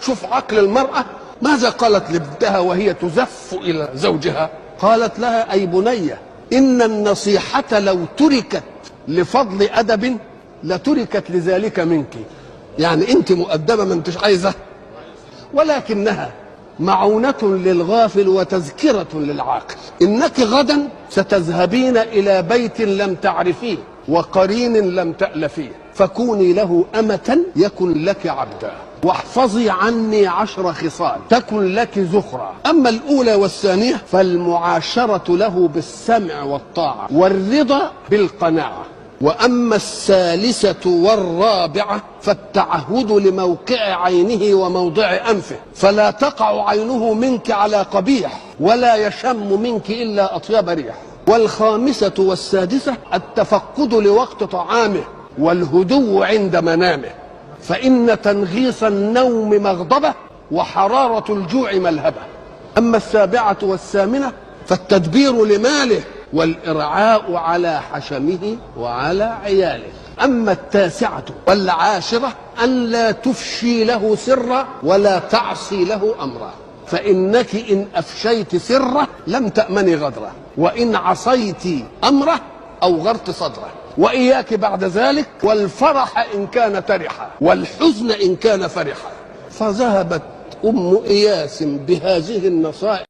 شوف عقل المرأة ماذا قالت لابنتها وهي تزف إلى زوجها؟ قالت لها: أي بنية، إن النصيحة لو تركت لفضل أدب لتركت لذلك منك. يعني أنت مؤدبة ما أنتش عايزة، ولكنها معونة للغافل وتذكرة للعاقل. إنك غدا ستذهبين إلى بيت لم تعرفيه وقرين لم تألفيه، فكوني له أمة يكن لك عبدا، واحفظي عني 10 خصال تكن لك ذخرا. أما الأولى والثانية فالمعاشرة له بالسمع والطاعة والرضا بالقناعة. وأما الثالثة والرابعة فالتعهد لموقع عينه وموضع أنفه، فلا تقع عينه منك على قبيح ولا يشم منك إلا أطيب ريح. والخامسة والسادسة التفقد لوقت طعامه والهدوء عند منامه، فإن تنغيص النوم مغضبة وحرارة الجوع ملهبة. أما السابعة والثامنة فالتدبير لماله والإرعاء على حشمه وعلى عياله. أما التاسعة والعاشرة أن لا تفشي له سرا ولا تعصي له أمرا، فإنك إن أفشيت سره لم تأمني غدره، وإن عصيت أمره أوغرت صدره. وإياك بعد ذلك والفرح إن كان ترحا والحزن إن كان فرحا. فذهبت أم إياس بهذه النصائح